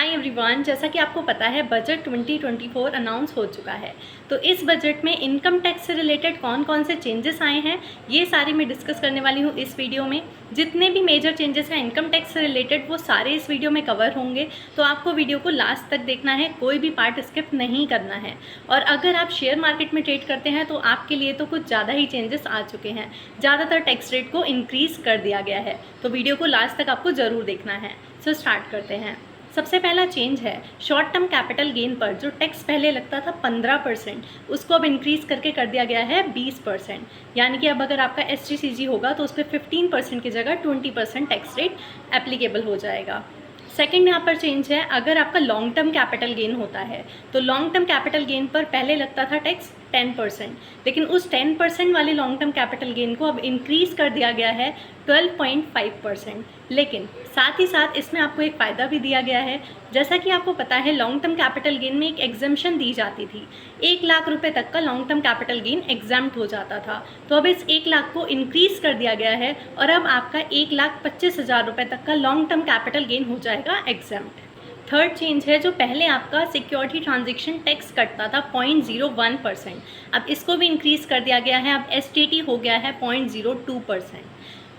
Hi everyone, जैसा कि आपको पता है बजट 2024 अनाउंस हो चुका है। तो इस बजट में इनकम टैक्स से रिलेटेड कौन कौन से चेंजेस आए हैं ये सारे मैं डिस्कस करने वाली हूँ इस वीडियो में। जितने भी मेजर चेंजेस हैं इनकम टैक्स से रिलेटेड वो सारे इस वीडियो में कवर होंगे। तो आपको वीडियो को लास्ट तक देखना है, कोई भी पार्ट स्किप नहीं करना है। और अगर आप शेयर मार्केट में ट्रेड करते हैं तो आपके लिए तो कुछ ज़्यादा ही चेंजेस आ चुके हैं। ज़्यादातर टैक्स रेट को इंक्रीज़ कर दिया गया है, तो वीडियो को लास्ट तक आपको ज़रूर देखना है। सो स्टार्ट करते हैं। सबसे पहला चेंज है शॉर्ट टर्म कैपिटल गेन पर जो टैक्स पहले लगता था 15%, उसको अब इंक्रीज़ करके कर दिया गया है 20%। यानी कि अब अगर आपका SGCG होगा तो उस पर 15% की जगह 20% टैक्स रेट एप्लीकेबल हो जाएगा। सेकंड यहाँ पर चेंज है, अगर आपका लॉन्ग टर्म कैपिटल गेन होता है तो लॉन्ग टर्म कैपिटल गेन पर पहले लगता था टैक्स 10%, लेकिन उस 10% वाले लॉन्ग टर्म कैपिटल गेन को अब इंक्रीज़ कर दिया गया है 12.5%। लेकिन साथ ही साथ इसमें आपको एक फ़ायदा भी दिया गया है। जैसा कि आपको पता है लॉन्ग टर्म कैपिटल गेन में एक एग्जम्पशन दी जाती थी, 1 लाख रुपए तक का long term capital gain exempt हो जाता था। तो अब इस 1 लाख को इंक्रीज़ कर दिया गया है और अब आपका 1,25,000 रुपये तक का लॉन्ग टर्म कैपिटल गेन हो जाएगा एग्जाम्प्ट। थर्ड चेंज है, जो पहले आपका सिक्योरिटी ट्रांजैक्शन टैक्स कटता था 0.01%, अब इसको भी इंक्रीज़ कर दिया गया है, अब STT हो गया है 0.02%।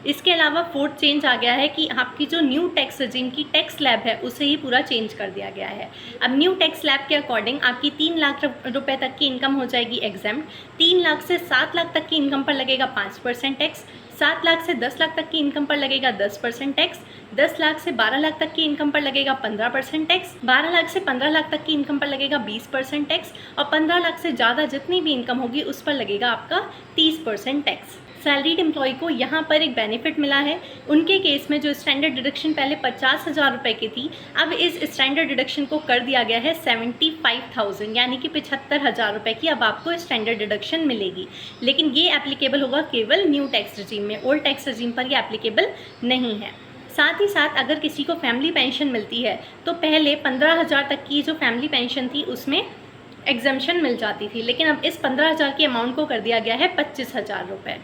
इसके अलावा फोर्थ चेंज आ गया है कि आपकी जो न्यू टैक्स रजीम की टैक्स स्लैब है उसे ही पूरा चेंज कर दिया गया है। अब न्यू टैक्स स्लैब के अकॉर्डिंग आपकी 3 लाख रुपए तक की इनकम हो जाएगी एग्जाम्प्ट, 3 लाख से 7 लाख तक की इनकम पर लगेगा 5% टैक्स, 7 लाख से 10 लाख तक की इनकम पर लगेगा 10% टैक्स, 10 लाख से 12 लाख तक की इनकम पर लगेगा 15% टैक्स, 12 लाख से 15 लाख तक की इनकम पर लगेगा 20% टैक्स और 15 लाख से ज़्यादा जितनी भी इनकम होगी उस पर लगेगा आपका 30% टैक्स। सैलरीड एम्प्लॉय को यहाँ पर एक बेनिफिट मिला है। उनके केस में जो स्टैंडर्ड डिडक्शन पहले 50,000 रुपये की थी, अब इस स्टैंडर्ड डिडक्शन को कर दिया गया है 75,000, यानी कि 75,000 रुपये की अब आपको स्टैंडर्ड डिडक्शन मिलेगी। लेकिन ये एप्लीकेबल होगा केवल न्यू टैक्स रजीम में, ओल्ड टैक्स रजीम पर ये एप्लीकेबल नहीं है। साथ ही साथ अगर किसी को फैमिली पेंशन मिलती है तो पहले 15,000 तक की जो फैमिली पेंशन थी उसमें एग्जम्पशन मिल जाती थी, लेकिन अब इस 15,000 के अमाउंट को कर दिया गया है 25,000 रुपये।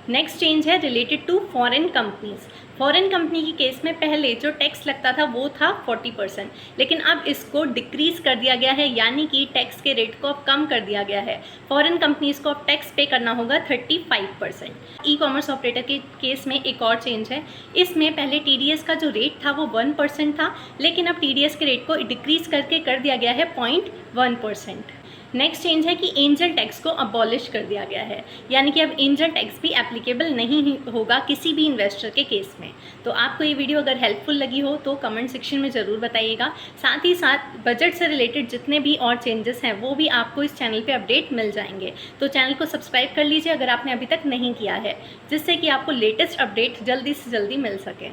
नेक्स्ट चेंज है related to foreign companies. Foreign company की केस में पहले जो टैक्स लगता था वो था 40%, लेकिन अब इसको डिक्रीज़ कर दिया गया है, यानी कि टैक्स के रेट को अब कम कर दिया गया है। फॉरेन कंपनीज़ को अब टैक्स पे करना होगा 35%। ई कॉमर्स ऑपरेटर के केस में एक और चेंज है, इसमें पहले TDS का जो रेट था वो 1% था, लेकिन अब TDS के रेट को डिक्रीज़ करके कर दिया गया है 0.1%। नेक्स्ट चेंज है कि एंजल टैक्स को अबॉलिश कर दिया गया है, यानी कि अब एंजल टैक्स भी एप्लीकेबल नहीं होगा किसी भी इन्वेस्टर के केस में। तो आपको ये वीडियो अगर हेल्पफुल लगी हो तो कमेंट सेक्शन में ज़रूर बताइएगा। साथ ही साथ बजट से रिलेटेड जितने भी और चेंजेस हैं वो भी आपको इस चैनल पे अपडेट मिल जाएंगे। तो चैनल को सब्सक्राइब कर लीजिए अगर आपने अभी तक नहीं किया है, जिससे कि आपको लेटेस्ट अपडेट जल्दी से जल्दी मिल सके।